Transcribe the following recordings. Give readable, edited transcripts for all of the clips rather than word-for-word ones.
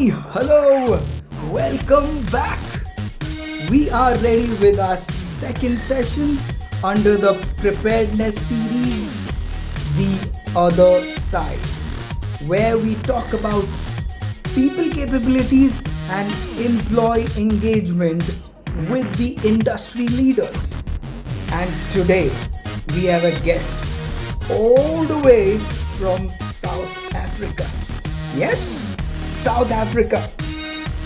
Hello, welcome back. We are ready with our second session under the preparedness series, The Other Side, where we talk about people capabilities and employee engagement with the industry leaders. And today we have a guest all the way from South Africa. Yes, South Africa.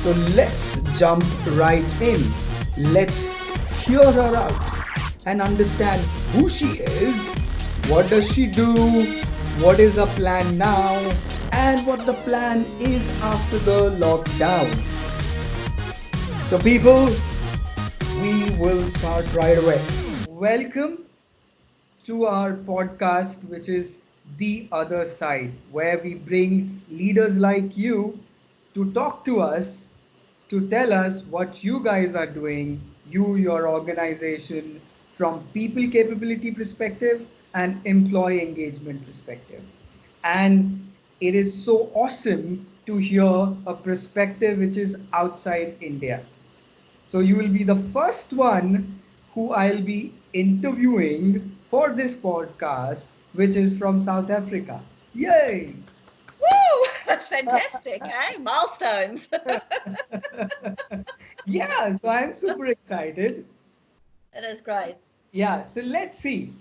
So let's jump right in. Let's hear her out and understand who she is, what does she do, what is her plan now, and what the plan is after the lockdown. So, people, we will start right away. Welcome to our podcast, which is The Other Side, where we bring leaders like you to talk to us, to tell us what you guys are doing, your organization, from people capability perspective and employee engagement perspective. And it is so awesome to hear a perspective which is outside India. So you will be the first one who I'll be interviewing for this podcast, which is from South Africa. Yay! Woo! That's fantastic, eh? Milestones. Yeah, so I'm super excited. That is great. Yeah, so let's see.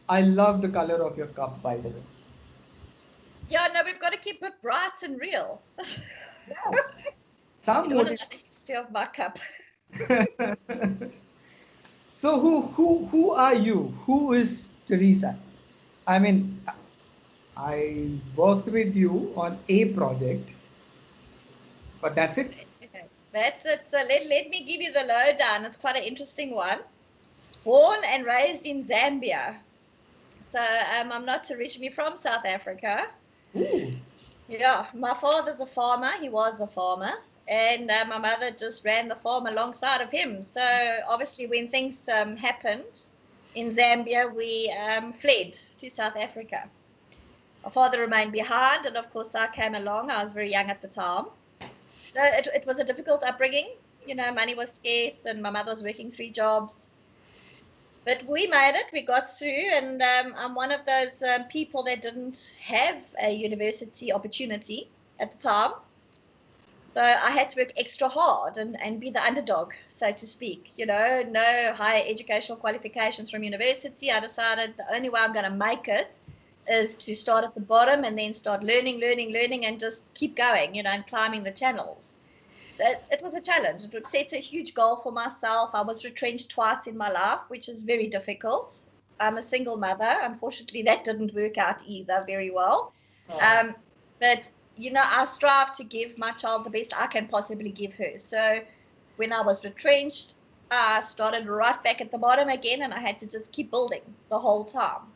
I love the color of your cup, by the way. Yeah, no, we've got to keep it bright and real. Yes. You Some don't want to motive. know the history of my cup. So who are you? Who is Teresa? I mean, I worked with you on a project, but that's it. Okay. That's it. So let me give you the lowdown. It's quite an interesting one. Born and raised in Zambia. So I'm not originally from South Africa. Ooh. Yeah, my father's a farmer. He was a farmer. And my mother just ran the farm alongside of him. So obviously when things happened in Zambia, we fled to South Africa. My father remained behind, and of course I came along. I was very young at the time. So it was a difficult upbringing. You know, money was scarce, and my mother was working 3 jobs. But we made it. We got through, and I'm one of those people that didn't have a university opportunity at the time. So I had to work extra hard and be the underdog, so to speak. You know, no higher educational qualifications from university. I decided the only way I'm going to make it is to start at the bottom and then start learning, and just keep going, you know, and climbing the channels. So it was a challenge. It would set a huge goal for myself. I was retrenched twice in my life, which is very difficult. I'm a single mother. Unfortunately, that didn't work out either very well. Oh. But you know, I strive to give my child the best I can possibly give her. So when I was retrenched, I started right back at the bottom again, and I had to just keep building the whole time.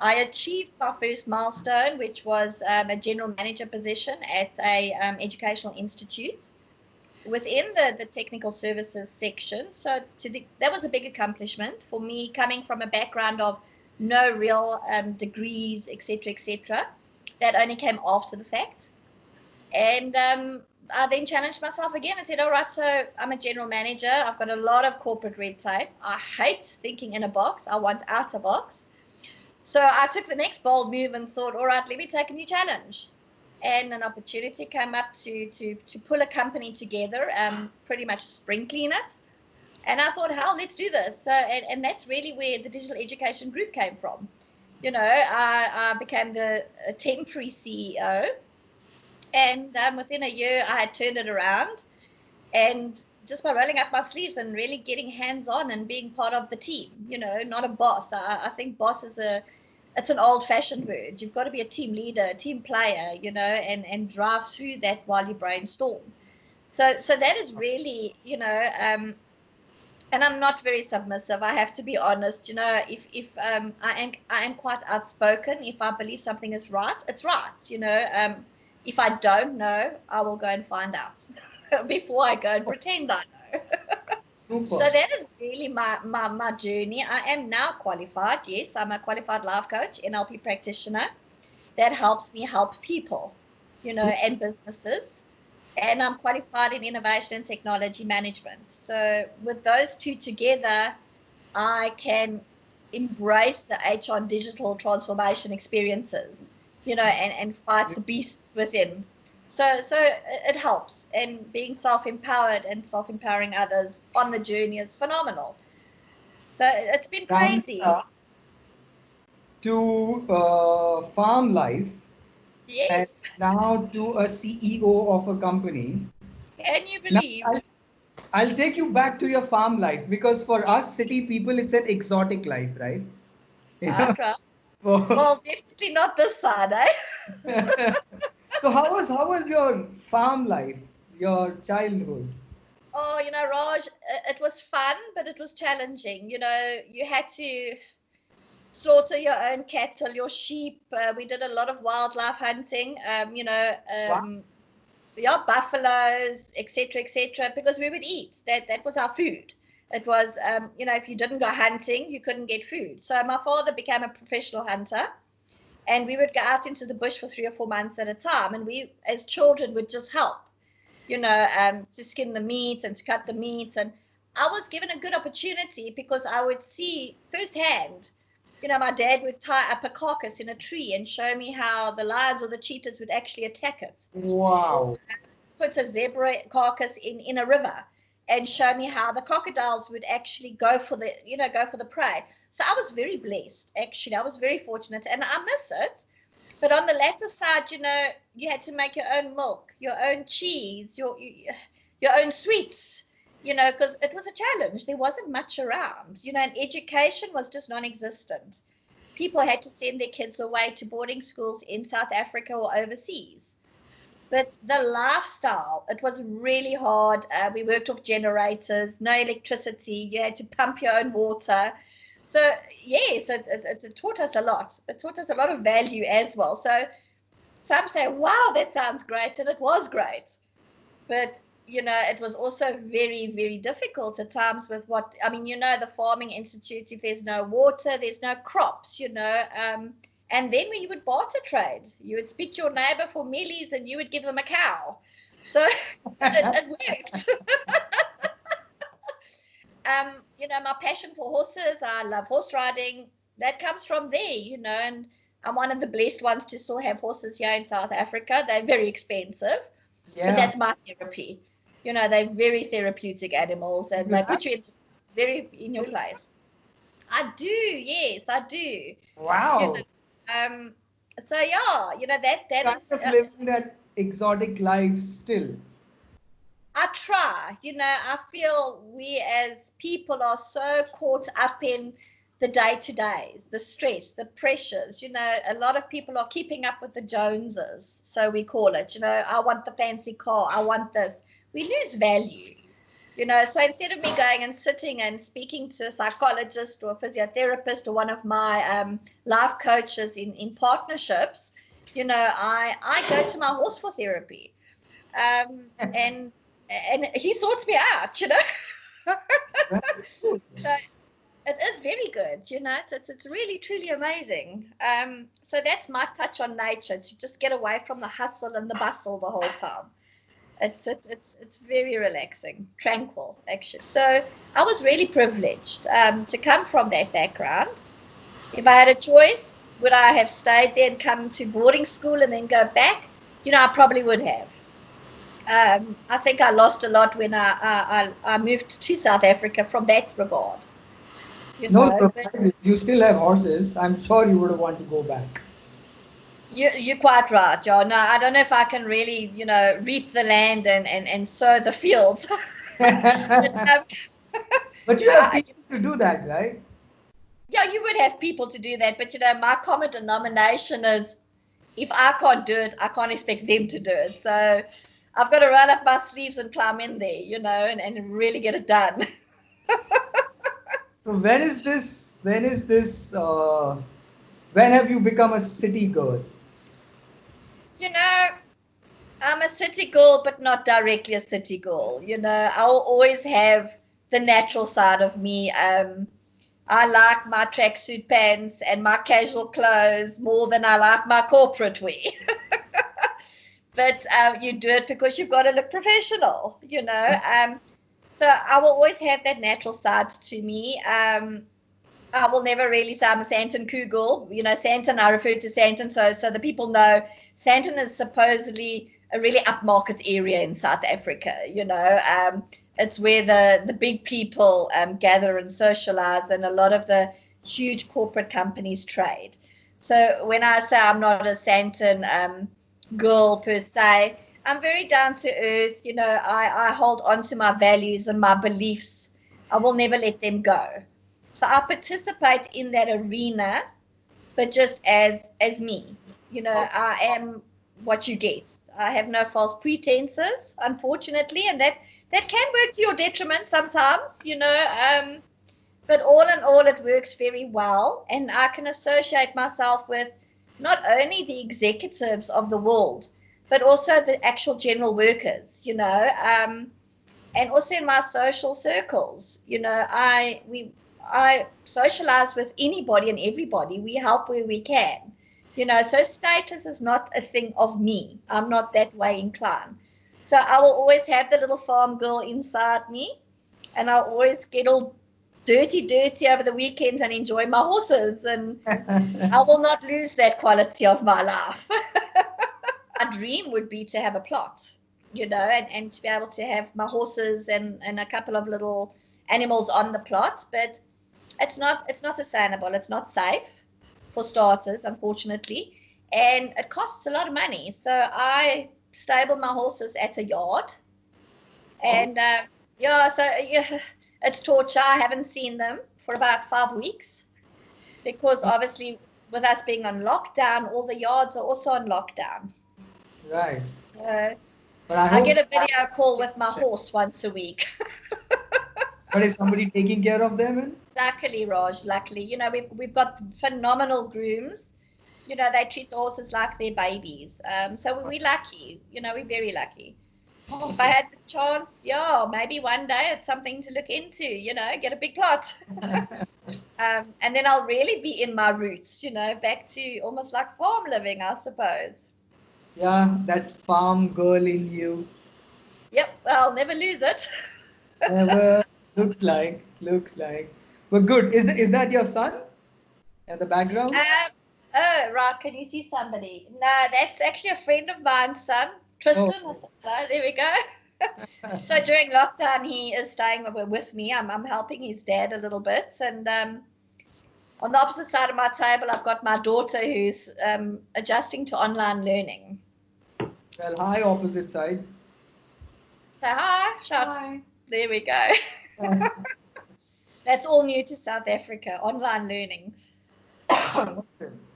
I achieved my first milestone, which was a general manager position at a educational institute within the technical services section. So that was a big accomplishment for me, coming from a background of no real degrees, etc. That only came after the fact. And I then challenged myself again and said, all right, so I'm a general manager. I've got a lot of corporate red tape. I hate thinking in a box. I want out of box. So I took the next bold move and thought, all right, let me take a new challenge. And an opportunity came up to pull a company together, pretty much spring clean it. And I thought, hell, let's do this. So, and that's really where the digital education group came from. You know, I became the temporary CEO. And within a year, I had turned it around. And just by rolling up my sleeves and really getting hands-on and being part of the team, you know, not a boss. I think boss is it's an old-fashioned word. You've got to be a team leader, a team player, you know, and drive through that while you brainstorm. So that is really, you know, and I'm not very submissive. I have to be honest. You know, if I am quite outspoken. If I believe something is right, it's right. You know, if I don't know, I will go and find out before I go and pretend I know. Super. So that is really my journey. I am now qualified. Yes, I'm a qualified life coach, NLP practitioner. That helps me help people. and businesses. And I'm qualified in innovation and technology management. So with those two together, I can embrace the HR digital transformation experiences, and fight the beasts within. So it helps, and being self-empowered and self-empowering others on the journey is phenomenal. So it's been crazy. To farm life, Yes. and now to a CEO of a company. Can you believe? Now, I'll take you back to your farm life, because for us city people, it's an exotic life, right? Right. Well, definitely not this side, eh? So how was your farm life, your childhood? Oh, Raj, it was fun, but it was challenging. You had to slaughter your own cattle, your sheep. We did a lot of wildlife hunting. Wow. Buffaloes, etc., because we would eat. That was our food. It was, if you didn't go hunting, you couldn't get food. So my father became a professional hunter, and we would go out into the bush for 3 or 4 months at a time, and we, as children, would just help, to skin the meat and to cut the meat. And I was given a good opportunity because I would see firsthand. My dad would tie up a carcass in a tree and show me how the lions or the cheetahs would actually attack it. Wow. Put a zebra carcass in a river and show me how the crocodiles would actually go for the prey. So I was very blessed, actually. I was very fortunate, and I miss it. But on the latter side, you had to make your own milk, your own cheese, your own sweets, because it was a challenge. There wasn't much around, and education was just non-existent. People had to send their kids away to boarding schools in South Africa or overseas. But the lifestyle, it was really hard. We worked off generators, no electricity. You had to pump your own water. So, yes, it taught us a lot. It taught us a lot of value as well. So some say, wow, that sounds great. And it was great. But, it was also very, very difficult at times with the Farming Institute, if there's no water, there's no crops, and then when you would barter trade, you would speak to your neighbor for mealies and you would give them a cow. So it worked. My passion for horses, I love horse riding. That comes from there, and I'm one of the blessed ones to still have horses here in South Africa. They're very expensive, but that's my therapy. They're very therapeutic animals, and they put you in your place. I do, yes, I do. Wow. So yeah, that is living that exotic life still. I try. I feel we as people are so caught up in the day-to-days, the stress, the pressures. A lot of people are keeping up with the Joneses, so we call it. I want the fancy car, I want this. We lose value. So instead of me going and sitting and speaking to a psychologist or a physiotherapist or one of my life coaches in partnerships, I go to my horse for therapy, and he sorts me out, So it is very good, It's really, truly amazing. So that's my touch on nature, to just get away from the hustle and the bustle the whole time. It's very relaxing, tranquil, actually. So I was really privileged to come from that background. If I had a choice, would I have stayed there and come to boarding school and then go back? I probably would have. I think I lost a lot when I moved to South Africa from that regard. You still have horses. I'm sure you would want to go back. You're quite right, John. No, I don't know if I can really, reap the land and sow the fields. But you have people to do that, right? Yeah, you would have people to do that. But, my common denomination is, if I can't do it, I can't expect them to do it. So I've got to roll up my sleeves and climb in there, and really get it done. So when have you become a city girl? I'm a city girl, but not directly a city girl. I'll always have the natural side of me. I like my tracksuit pants and my casual clothes more than I like my corporate wear. but you do it because you've got to look professional, you know. So I will always have that natural side to me. I will never really say I'm a Sandton Kugel. You know, Sandton, I refer to Sandton so the people know Sandton is supposedly a really upmarket area in South Africa, you know. It's where the big people gather and socialize, and a lot of the huge corporate companies trade. So when I say I'm not a Sandton girl per se, I'm very down to earth. You know, I hold on to my values and my beliefs. I will never let them go. So I participate in that arena, but just as me. You know, I am what you get. I have no false pretenses, unfortunately, and that can work to your detriment sometimes, you know. But all in all, it works very well, and I can associate myself with not only the executives of the world, but also the actual general workers, you know, and also in my social circles. You know, I socialize with anybody and everybody. We help where we can. You know, so status is not a thing of me. I'm not that way inclined. So I will always have the little farm girl inside me, and I'll always get all dirty over the weekends and enjoy my horses. And I will not lose that quality of my life. My dream would be to have a plot, you know, and to be able to have my horses and a couple of little animals on the plot, but it's not sustainable. It's not safe for starters, unfortunately, and it costs a lot of money. So I stable my horses at a yard, and it's torture. I haven't seen them for about 5 weeks because obviously with us being on lockdown, all the yards are also on lockdown. Right. So But I get a video call with my horse once a week. But is somebody taking care of them? Luckily, Raj, luckily, you know, we've got phenomenal grooms. You know, they treat the horses like their babies. So we're lucky. You know, we're very lucky. Awesome. If I had the chance, maybe one day it's something to look into, you know, get a big plot. And then I'll really be in my roots, you know, back to almost like farm living, I suppose. Yeah, that farm girl in you. Yep, I'll never lose it. Never. Looks like. But good. Is that your son in the background? Oh, right. Can you see somebody? No, that's actually a friend of mine's son, Tristan. Oh. There we go. So during lockdown, he is staying with me. I'm helping his dad a little bit. And on the opposite side of my table, I've got my daughter who's adjusting to online learning. Well, hi, opposite side. So hi, shout. Hi. There we go. That's all new to South Africa, online learning.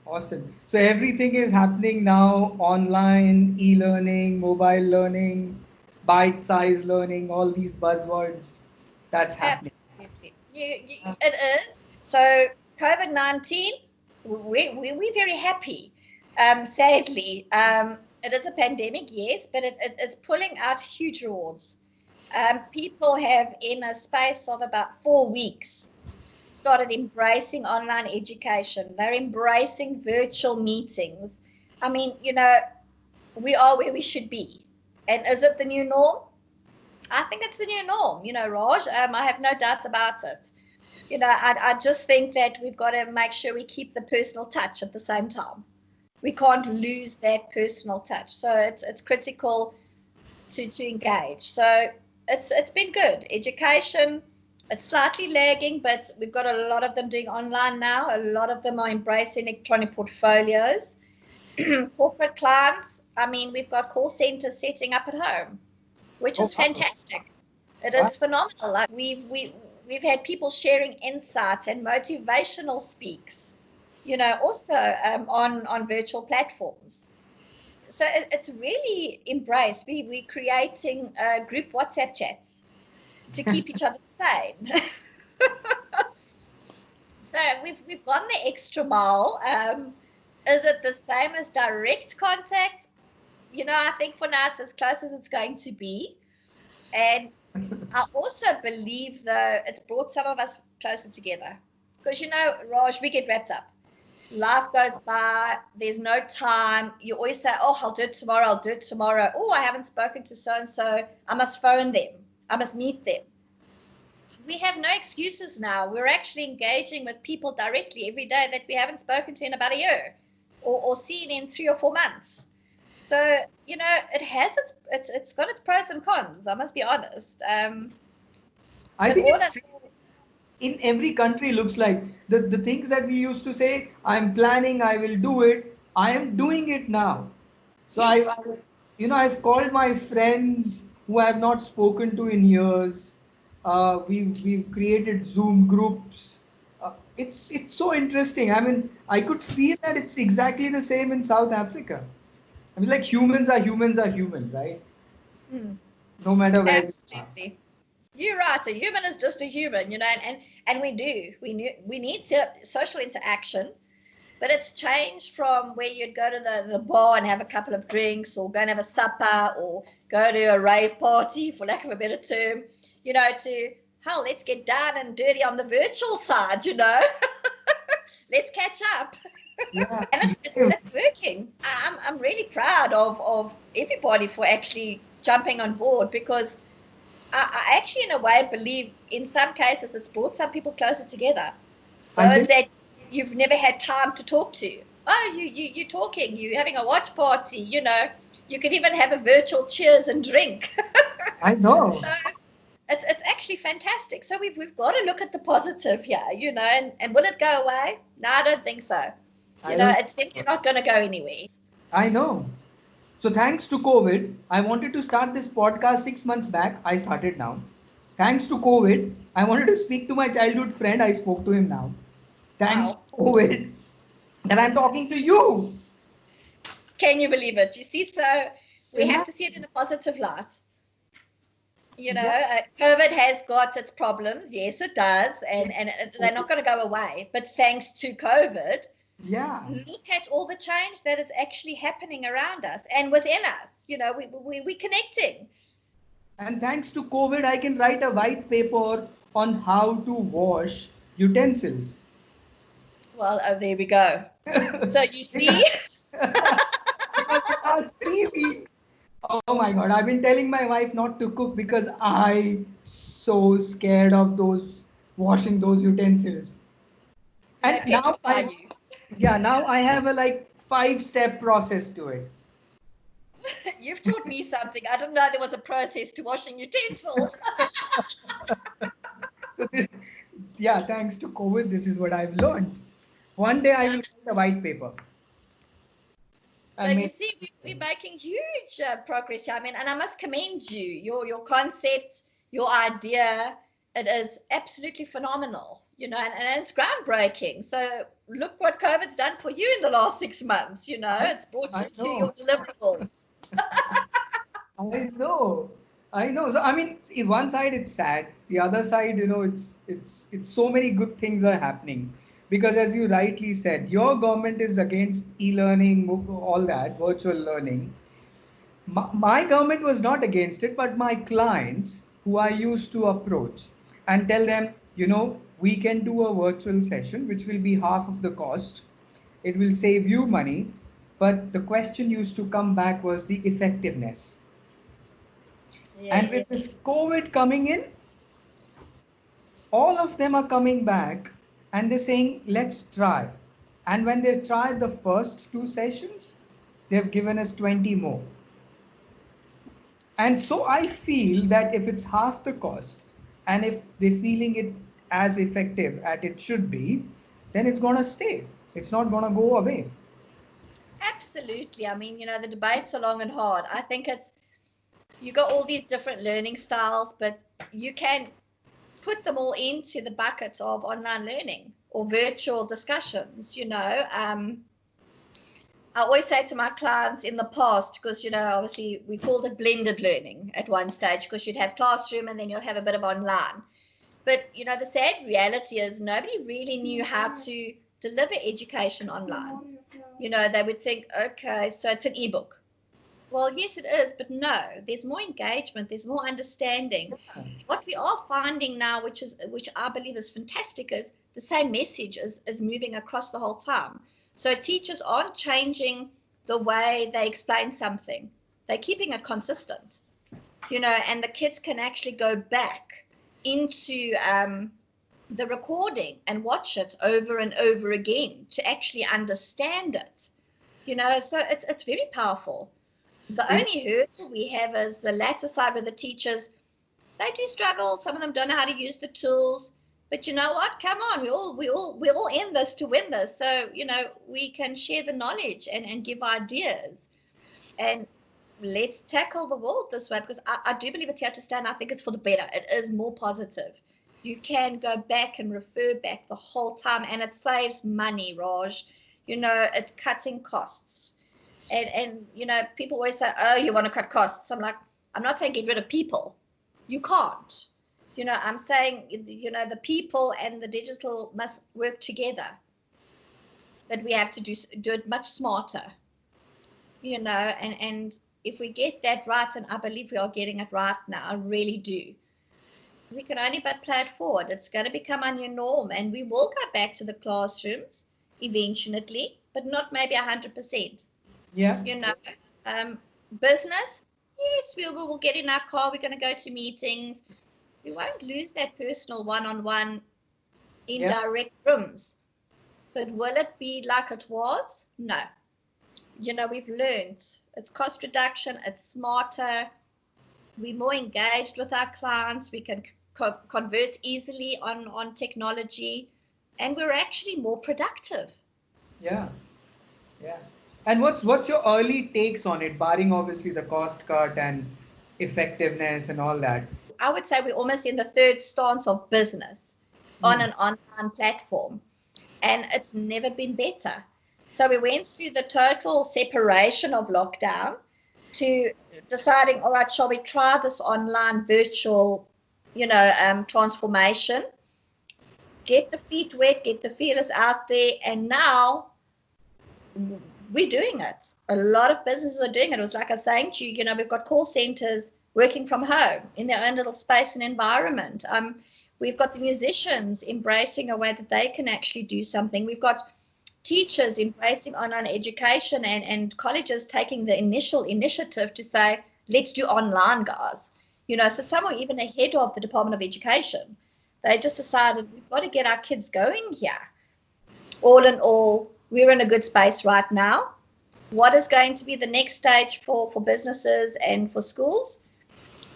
Awesome. So everything is happening now online, e-learning, mobile learning, bite-sized learning, all these buzzwords. That's happening. Absolutely. It is. So COVID-19, we're very happy. Sadly, it is a pandemic, yes, but it's pulling out huge rewards. People have, in a space of about 4 weeks, started embracing online education. They're embracing virtual meetings. I mean, you know, we are where we should be. And is it the new norm? I think it's the new norm, you know, Raj. I have no doubts about it. You know, I just think that we've got to make sure we keep the personal touch at the same time. We can't lose that personal touch. So it's critical to engage. So it's been good. Education, it's slightly lagging, but we've got a lot of them doing online now. A lot of them are embracing electronic portfolios. Corporate clients, I mean, we've got call centers setting up at home, which is fantastic. It is phenomenal. Like we've had people sharing insights and motivational speaks, you know, also on virtual platforms. So it's really embraced. We're creating group WhatsApp chats to keep each other sane. So we've gone the extra mile. Is it the same as direct contact? You know, I think for now it's as close as it's going to be. And I also believe, though, it's brought some of us closer together. Because, you know, Raj, we get wrapped up. Life goes by, there's no time. You always say, oh, I'll do it tomorrow, I'll do it tomorrow. Oh, I haven't spoken to so-and-so. I must phone them. I must meet them. We have no excuses now. We're actually engaging with people directly every day that we haven't spoken to in about a year or seen in 3 or 4 months. So, it has it's got its pros and cons, I must be honest. I think it's in every country looks like the things that we used to say, I'm planning, I will do it, I am doing it now. So yes. I've called my friends who I have not spoken to in years. We've created Zoom groups. It's so interesting. I mean, I could feel that it's exactly the same in South Africa. I mean, like humans are human, right? No matter where. Absolutely. You're right. A human is just a human, and we need social interaction, but it's changed from where you'd go to the bar and have a couple of drinks, or go and have a supper, or go to a rave party, for lack of a better term, to hell, let's get down and dirty on the virtual side, let's catch up. Yeah. And it's working. I'm really proud of everybody for actually jumping on board, because I actually, in a way, believe in some cases it's brought some people closer together. Those that you've never had time to talk to. Oh, you're talking, you're having a watch party, you could even have a virtual cheers and drink. I know. So it's actually fantastic. So we've got to look at the positive here, and will it go away? No, I don't think so. It's definitely not going to go anywhere. I know. So thanks to COVID, I wanted to start this podcast 6 months back. I started now. Thanks to COVID, I wanted to speak to my childhood friend. I spoke to him now. Thanks to COVID, that I'm talking to you. Can you believe it? You see, so we have to see it in a positive light. COVID has got its problems. Yes, it does. And they're not going to go away. But thanks to COVID, look at all the change that is actually happening around us and within us. We're connecting. And thanks to COVID, I can write a white paper on how to wash utensils. Well, there we go. So you see? Last 3 weeks. Oh my God, I've been telling my wife not to cook because I'm so scared of washing those utensils. And now now I have a 5-step process to it. You've taught me something. I didn't know there was a process to washing utensils. Thanks to COVID, this is what I've learned. One day I will write a white paper. So you see, we're making huge progress here. I mean, and I must commend you. Your concept, your idea, it is absolutely phenomenal. And it's groundbreaking. So look what COVID's done for you in the last 6 months. It's brought you to your deliverables. I know. So I mean, in one side it's sad. The other side, it's so many good things are happening. Because as you rightly said, your government is against e-learning, all that, virtual learning. My government was not against it, but my clients who I used to approach and tell them, we can do a virtual session, which will be half of the cost. It will save you money. But the question used to come back was the effectiveness. And with this COVID coming in, all of them are coming back. And they're saying, let's try. And when they tried the first 2 sessions, they've given us 20 more. And so I feel that if it's half the cost, and if they're feeling it as effective as it should be, then it's going to stay. It's not going to go away. Absolutely. I mean, the debates are long and hard. I think you got all these different learning styles, but you can put them all into the buckets of online learning or virtual discussions. I always say to my clients in the past, because obviously we called it blended learning at one stage, because you'd have classroom and then you'll have a bit of online. But the sad reality is nobody really knew how to deliver education online. They would think, okay, so it's an ebook. Well, yes, it is, but no, there's more engagement, there's more understanding. What we are finding now, which I believe is fantastic, is the same message is moving across the whole time. So teachers aren't changing the way they explain something. They're keeping it consistent, and the kids can actually go back into the recording and watch it over and over again to actually understand it. So it's very powerful. The only hurdle we have is the latter side where the teachers, they do struggle. Some of them don't know how to use the tools. But you know what? Come on, we're all in this to win this. So, we can share the knowledge and give ideas. And let's tackle the world this way, because I do believe it's here to stay, and I think it's for the better. It is more positive. You can go back and refer back the whole time, and it saves money, Raj. It's cutting costs. And people always say, oh, you want to cut costs. I'm like, I'm not saying get rid of people. You can't. I'm saying, the people and the digital must work together. But we have to do it much smarter. And if we get that right, and I believe we are getting it right now, I really do, we can only but play it forward. It's going to become our new norm, and we will go back to the classrooms eventually, but not maybe 100%. Yeah. Business, yes, we will get in our car. We're going to go to meetings. We won't lose that personal one-on-one in direct rooms. But will it be like it was? No. We've learned. It's cost reduction. It's smarter. We're more engaged with our clients. We can converse easily on technology. And we're actually more productive. Yeah. And what's your early takes on it, barring obviously the cost cut and effectiveness and all that? I would say we're almost in the third stance of business on an online platform, and it's never been better. So we went through the total separation of lockdown to deciding, all right, shall we try this online virtual, transformation, get the feet wet, get the feelers out there, and now we're doing it. A lot of businesses are doing it. It was like I was saying to you, we've got call centers working from home in their own little space and environment. We've got the musicians embracing a way that they can actually do something. We've got teachers embracing online education and colleges taking the initial initiative to say, let's do online, guys. So some are even ahead of the Department of Education. They just decided we've got to get our kids going here. All in all, we're in a good space right now. What is going to be the next stage for businesses and for schools?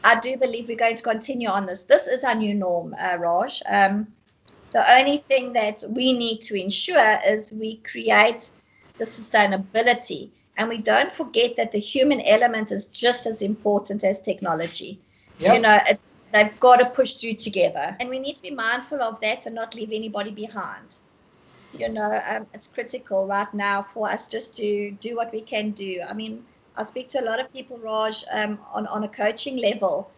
I do believe we're going to continue on this. This is our new norm, Raj. The only thing that we need to ensure is we create the sustainability, and we don't forget that the human element is just as important as technology. Yep. They've got to push through together, and we need to be mindful of that and not leave anybody behind. It's critical right now for us just to do what we can do. I mean, I speak to a lot of people, Raj, on a coaching level,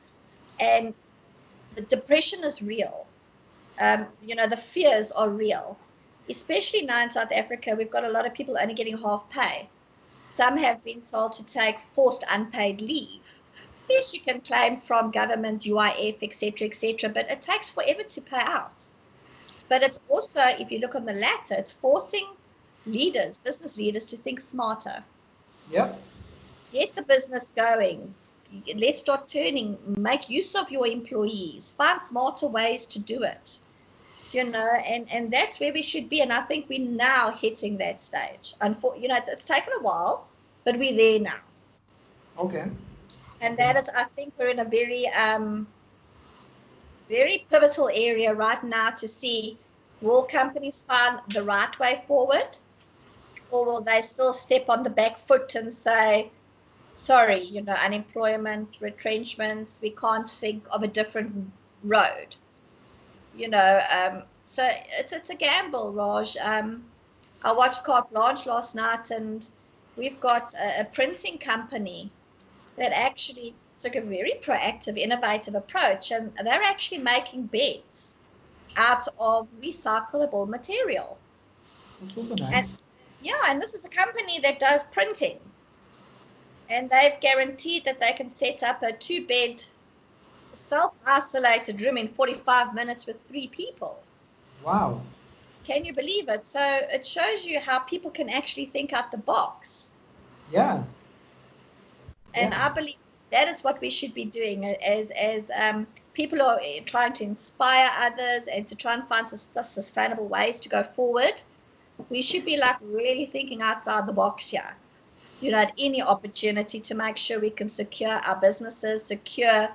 and the depression is real. The fears are real, especially now in South Africa. We've got a lot of people only getting half pay. Some have been told to take forced unpaid leave. Yes, you can claim from government, UIF, etc., but it takes forever to pay out. But it's also, if you look on the latter, it's forcing leaders, business leaders, to think smarter. Yep. Get the business going. Let's start turning, make use of your employees, find smarter ways to do it. And that's where we should be. And I think we're now hitting that stage. It's taken a while, but we're there now. Okay. And that is, I think we're in a very, very pivotal area right now to see, will companies find the right way forward, or will they still step on the back foot and say, sorry, unemployment, retrenchments, we can't think of a different road. So it's a gamble, Raj. I watched Carte Blanche last night, and we've got a printing company that actually took a very proactive, innovative approach, and they're actually making beds out of recyclable material. Super nice. And this is a company that does printing. And they've guaranteed that they can set up a 2-bed, self-isolated room in 45 minutes with 3 people. Wow. Can you believe it? So it shows you how people can actually think out the box. Yeah. And I believe that is what we should be doing as people are trying to inspire others and to try and find sustainable ways to go forward. We should be like really thinking outside the box here. At any opportunity to make sure we can secure our businesses, secure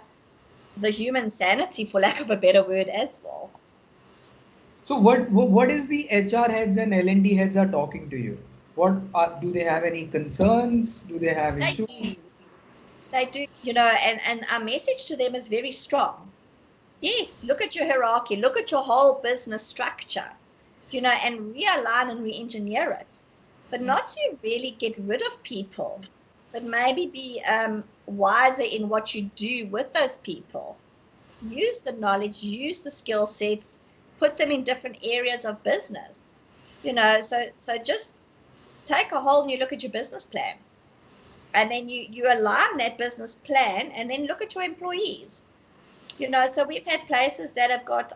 the human sanity, for lack of a better word, as well. So what is the HR heads and L&D heads are talking to you? Do they have any concerns? Do they have issues? They do, and our message to them is very strong. Yes, look at your hierarchy, look at your whole business structure, and realign and re-engineer it. But not to really get rid of people, but maybe be wiser in what you do with those people. Use the knowledge, use the skill sets, put them in different areas of business. So just take a whole new look at your business plan. And then you align that business plan and then look at your employees. So we've had places that have got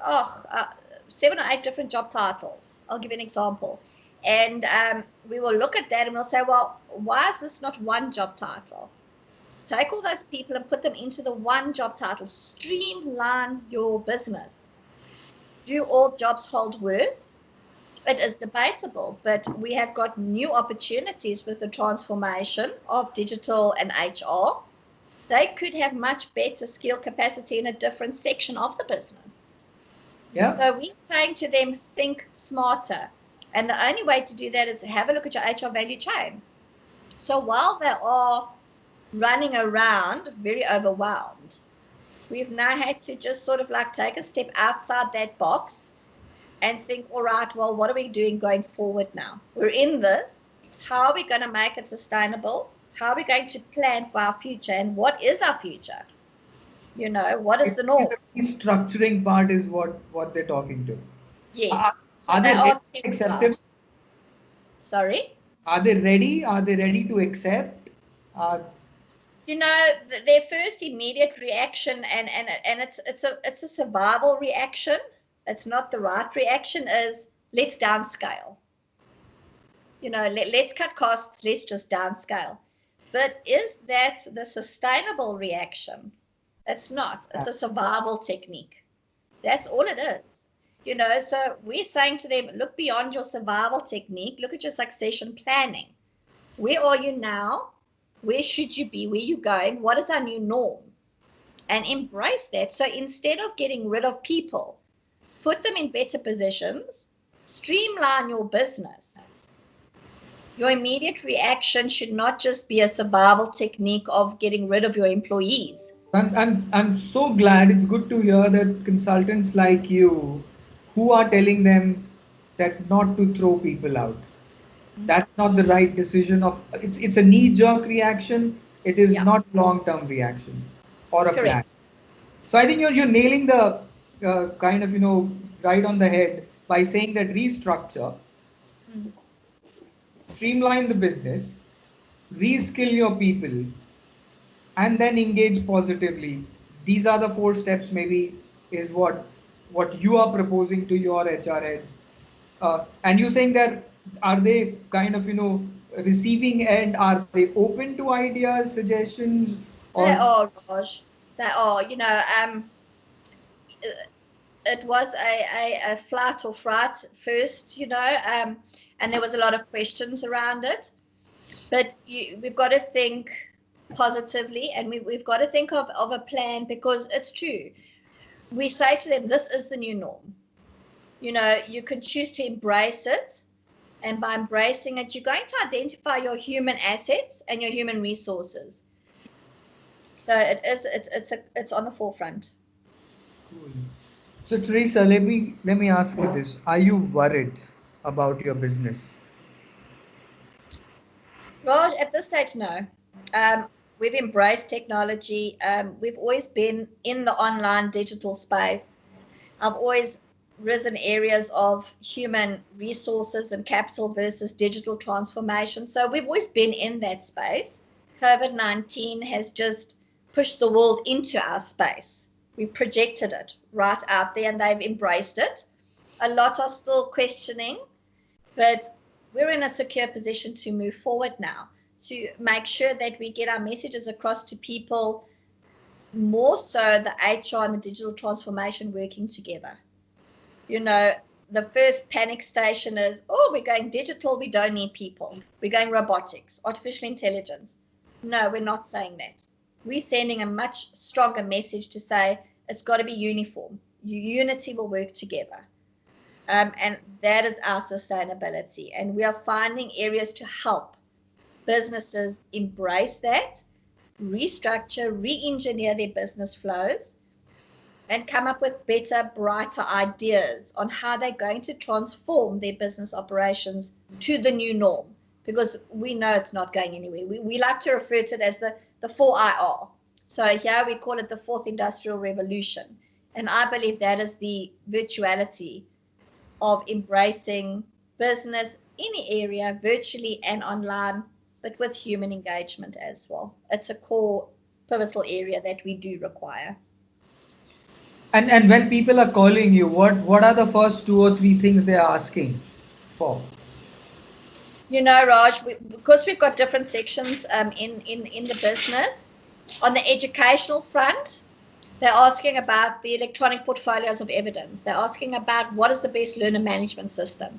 7 or 8 different job titles. I'll give you an example. And we will look at that and we'll say, well, why is this not one job title? Take all those people and put them into the one job title. Streamline your business. Do all jobs hold worth? It is debatable, but we have got new opportunities with the transformation of digital and HR. They could have much better skill capacity in a different section of the business. Yeah. So we're saying to them, think smarter. And the only way to do that is have a look at your HR value chain. So while they are running around very overwhelmed, we've now had to just sort of like take a step outside that box and think, all right, well, what are we doing going forward now? We're in this. How are we going to make it sustainable? How are we going to plan for our future? And what is our future? What is the norm? The restructuring part is what they're talking to. Yes. Are they ready to accept it? Sorry? Are they ready? Are they ready to accept? Their first immediate reaction, and it's a survival reaction. It's not the right reaction. Is let's downscale. Let's cut costs. Let's just downscale. But is that the sustainable reaction? It's not. It's a survival technique. That's all it is. So we're saying to them, look beyond your survival technique. Look at your succession planning. Where are you now? Where should you be? Where are you going? What is our new norm? And embrace that. So instead of getting rid of people, put them in better positions, streamline your business. Your immediate reaction should not just be a survival technique of getting rid of your employees. I'm so glad. It's good to hear that consultants like you who are telling them that not to throw people out. That's not the right decision. It's a knee-jerk reaction. It is not long-term reaction or a plan. So I think you're nailing the kind of right on the head by saying that restructure, streamline the business, reskill your people, and then engage positively. These are the 4 steps. Maybe is what you are proposing to your HR heads. And you're saying that are they kind of receiving end? Are they open to ideas, suggestions? They are, Raj. They are. It was a flight or fright first, and there was a lot of questions around it. But we've got to think positively, and we've got to think of a plan, because it's true. We say to them, this is the new norm. You can choose to embrace it, and by embracing it, you're going to identify your human assets and your human resources. So it's on the forefront. Cool. So Teresa, let me ask you this: are you worried about your business? Raj, at this stage, no. We've embraced technology. We've always been in the online digital space. I've always risen areas of human resources and capital versus digital transformation. So we've always been in that space. COVID-19 has just pushed the world into our space. We've projected it right out there, and they've embraced it. A lot are still questioning, but we're in a secure position to move forward now, to make sure that we get our messages across to people, more so the HR and the digital transformation working together. You know, the first panic station is, oh, we're going digital, we don't need people. We're going robotics, artificial intelligence. No, we're not saying that. We're sending a much stronger message to say it's got to be uniform. Unity will work together. And that is our sustainability. And we are finding areas to help businesses embrace that, restructure, re-engineer their business flows, and come up with better, brighter ideas on how they're going to transform their business operations to the new norm, because we know it's not going anywhere. We like to refer to it as the 4IR. So here we call it the fourth industrial revolution. And I believe that is the virtuality of embracing business, any area, virtually and online, but with human engagement as well. It's a core pivotal area that we do require. And when people are calling you, what are the first 2 or 3 things they're asking for? You know, Raj, because we've got different sections in the business, on the educational front, they're asking about the electronic portfolios of evidence. They're asking about what is the best learner management system.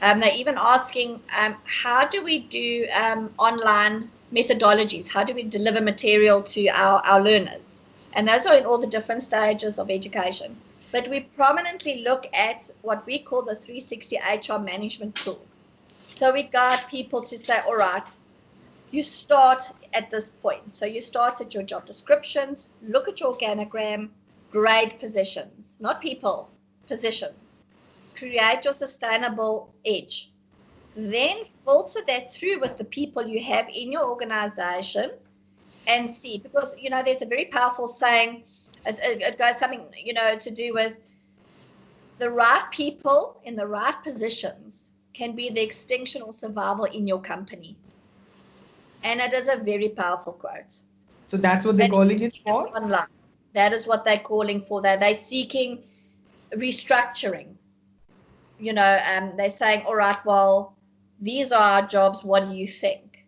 They're even asking how do we do online methodologies? How do we deliver material to our learners? And those are in all the different stages of education. But we prominently look at what we call the 360 HR management tool. So we guide people to say, all right, you start at this point. So you start at your job descriptions, look at your organogram, grade positions, not people, positions. Create your sustainable edge. Then filter that through with the people you have in your organization and see, because, you know, there's a very powerful saying, it goes something, you know, to do with the right people in the right positions can be the extinction or survival in your company. And it is a very powerful quote. So that's what they're calling it for? Online. That is what they're calling for. They're seeking restructuring. You know, they're saying, all right, well, these are our jobs. What do you think?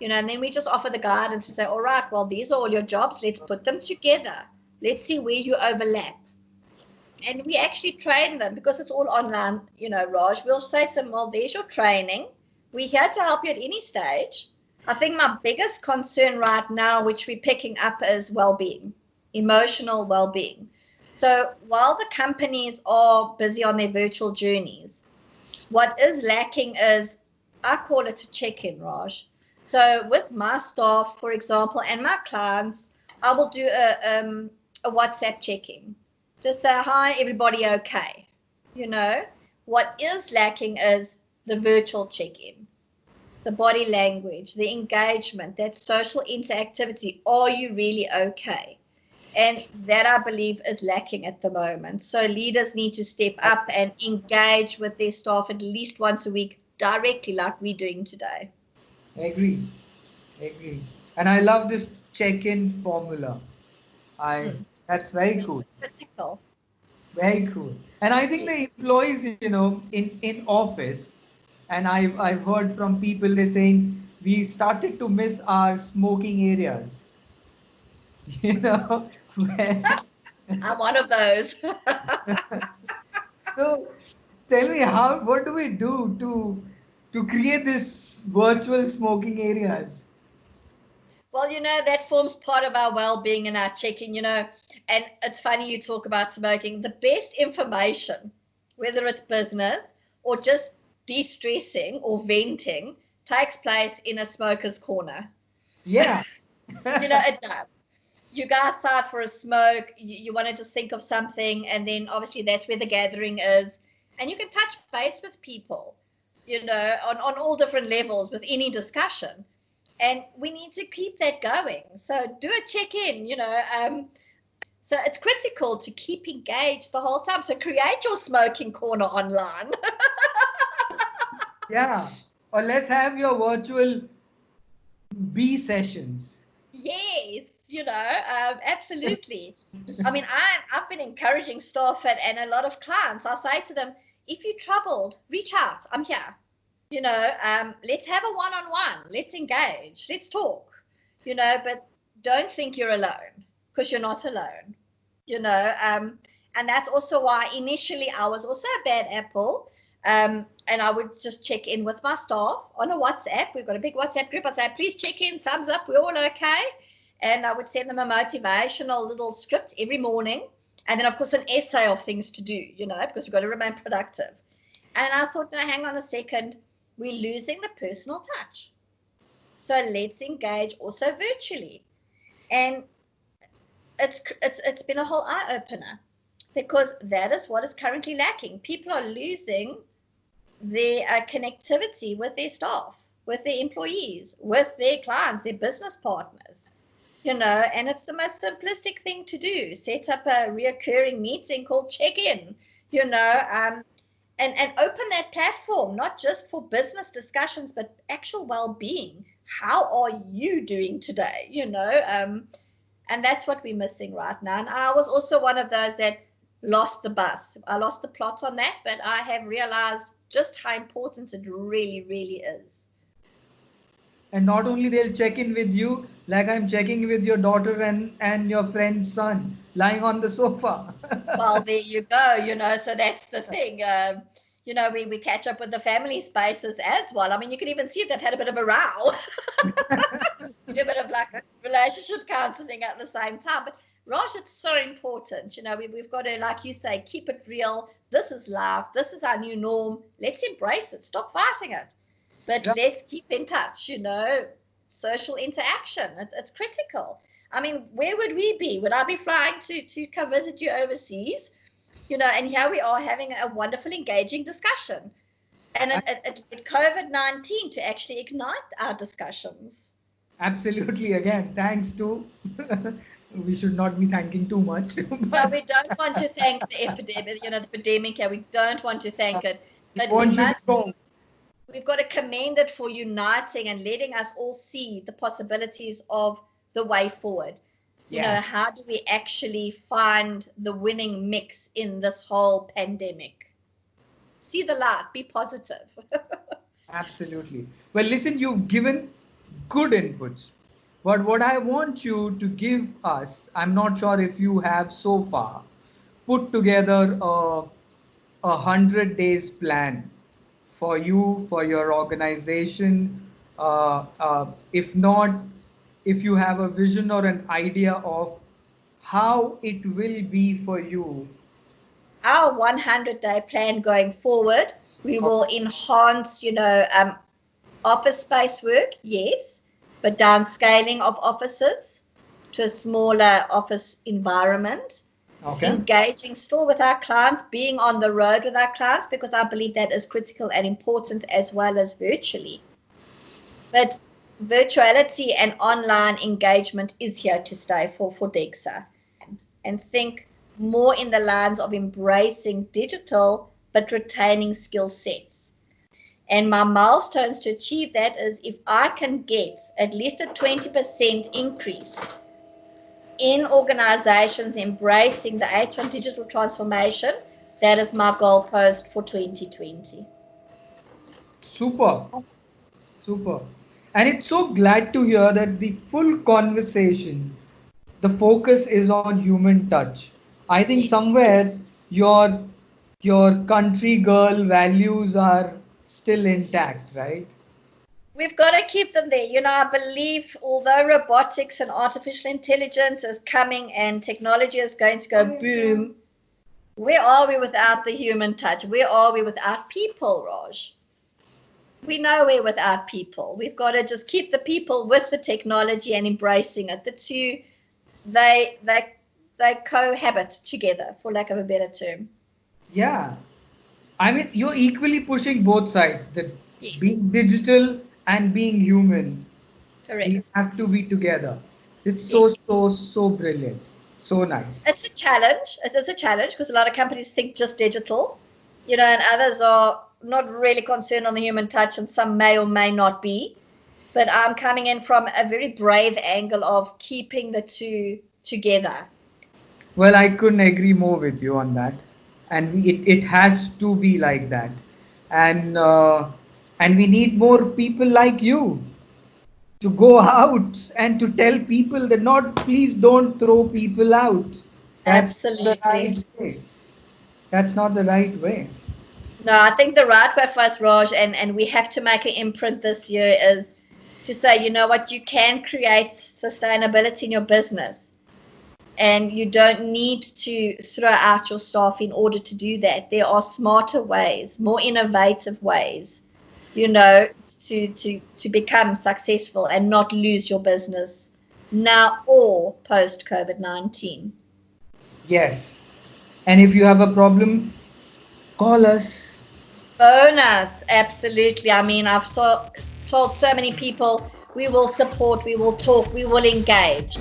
You know, and then we just offer the guidance. We say, all right, well, these are all your jobs. Let's put them together. Let's see where you overlap. And we actually train them because it's all online, you know, Raj. We'll say to them, well, there's your training. We're here to help you at any stage. I think my biggest concern right now, which we're picking up, is well-being, emotional well-being. So while the companies are busy on their virtual journeys, what is lacking is, I call it a check-in, Raj. So with my staff, for example, and my clients, I will do a WhatsApp check-in. Just say, hi, everybody okay? You know, what is lacking is the virtual check-in, the body language, the engagement, that social interactivity. Are you really okay? And that, I believe, is lacking at the moment. So leaders need to step up and engage with their staff at least once a week directly, like we're doing today. I agree. And I love this check-in formula. That's very cool. Critical. Very cool. And I think the employees, you know, in office, and I've heard from people, they're saying we started to miss our smoking areas. You know, I'm one of those. So tell me, what do we do to create this virtual smoking areas? Well, you know, that forms part of our well-being and our check-in, you know, and it's funny you talk about smoking. The best information, whether it's business or just de-stressing or venting, takes place in a smoker's corner. Yeah. You know, it does. You go outside for a smoke, you want to just think of something, and then obviously that's where the gathering is. And you can touch base with people, you know, on all different levels with any discussion. And we need to keep that going. So do a check-in, you know. So it's critical to keep engaged the whole time. So create your smoking corner online. Yeah. Or let's have your virtual bee sessions. Yes. Absolutely. I mean, I've been encouraging staff and a lot of clients. I say to them, if you're troubled, reach out. I'm here. Let's have a one-on-one. Let's engage. Let's talk. But don't think you're alone, because you're not alone. And that's also why initially I was also a bad apple. And I would just check in with my staff on a WhatsApp. We've got a big WhatsApp group. I say, please check in, thumbs up, we're all okay. And I would send them a motivational little script every morning. And then, of course, an essay of things to do, because we've got to remain productive. And I thought, no, hang on a second, we're losing the personal touch. So let's engage also virtually. And it's been a whole eye-opener, because that is what is currently lacking. People are losing their connectivity with their staff, with their employees, with their clients, their business partners, and it's the most simplistic thing to do. Set up a reoccurring meeting called check-in, and open that platform, not just for business discussions, but actual well-being. How are you doing today? And that's what we're missing right now. And I was also one of those that lost the bus. I lost the plot on that, but I have realized just how important it really, really is. And not only they'll check in with you, like I'm checking with your daughter and your friend's son lying on the sofa. Well, there you go, so that's the thing. We catch up with the family spaces as well. I mean, you can even see they've had a bit of a row. Do a bit of like relationship counseling at the same time. But Raj, it's so important. We've got to, like you say, keep it real. This is life. This is our new norm. Let's embrace it. Stop fighting it. But let's keep in touch, social interaction. It's critical. I mean, where would we be? Would I be flying to come visit you overseas? And here we are having a wonderful, engaging discussion. And it COVID-19 to actually ignite our discussions. Absolutely. Again, thanks to, we should not be thanking too much. No, we don't want to thank the epidemic, the pandemic. We don't want to thank it. But we've got to commend it for uniting and letting us all see the possibilities of the way forward. How do we actually find the winning mix in this whole pandemic? See the light, be positive. Absolutely. Well, listen, you've given good inputs, but what I want you to give us, I'm not sure if you have so far put together a 100 days plan for you, for your organization. If not, if you have a vision or an idea of how it will be for you. Our 100-day plan going forward, we will enhance, office space work, yes, but downscaling of offices to a smaller office environment. Okay. Engaging still with our clients, being on the road with our clients, because I believe that is critical and important, as well as virtually. But virtuality and online engagement is here to stay for DEXA. And think more in the lines of embracing digital but retaining skill sets. And my milestones to achieve that is, if I can get at least a 20% increase in organizations embracing the HR digital transformation, that is my goal post for 2020. Super. And it's so glad to hear that the full conversation, the focus is on human touch. I think somewhere your country girl values are still intact, right? We've got to keep them there. I believe although robotics and artificial intelligence is coming and technology is going to go boom, where are we without the human touch? Where are we without people, Raj? We know we're without people. We've got to just keep the people with the technology and embracing it. The two, they cohabit together, for lack of a better term. Yeah. I mean, you're equally pushing both sides, being digital and being human. Correct. We have to be together. It's so brilliant. So nice. It's a challenge. It is a challenge because a lot of companies think just digital, and others are not really concerned on the human touch, and some may or may not be. but I'm coming in from a very brave angle of keeping the two together. Well, I couldn't agree more with you on that, and it has to be like that, and we need more people like you to go out and to tell people that not please don't throw people out. That's the Absolutely. right way. That's not the right way. No, I think the right way for us, Raj, and we have to make an imprint this year is to say, you know what, you can create sustainability in your business. And you don't need to throw out your staff in order to do that. There are smarter ways, more innovative ways, you know, to become successful and not lose your business now or post COVID-19. Yes. And if you have a problem, call us. Bonus, absolutely. I mean, told so many people we will support, we will talk, we will engage.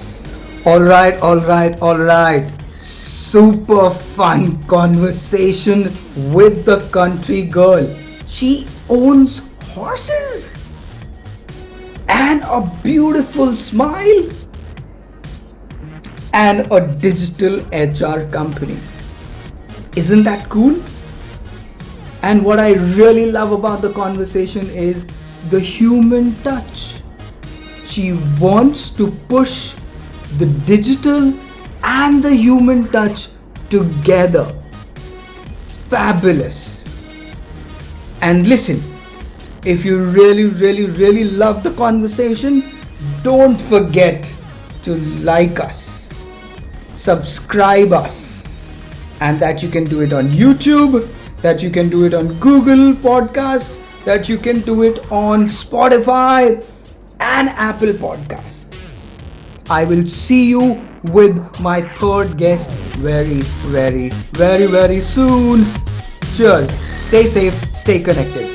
All right, all right, all right. Super fun conversation with the country girl. She owns horses and a beautiful smile and a digital HR company. Isn't that cool? And what I really love about the conversation is the human touch. She wants to push the digital and the human touch together. Fabulous. And listen, if you really, really, really love the conversation, don't forget to like us, subscribe us, and that you can do it on YouTube, that you can do it on Google Podcast, that you can do it on Spotify and Apple Podcast. I will see you with my third guest very, very, very, very soon. Cheers. Stay safe, stay connected.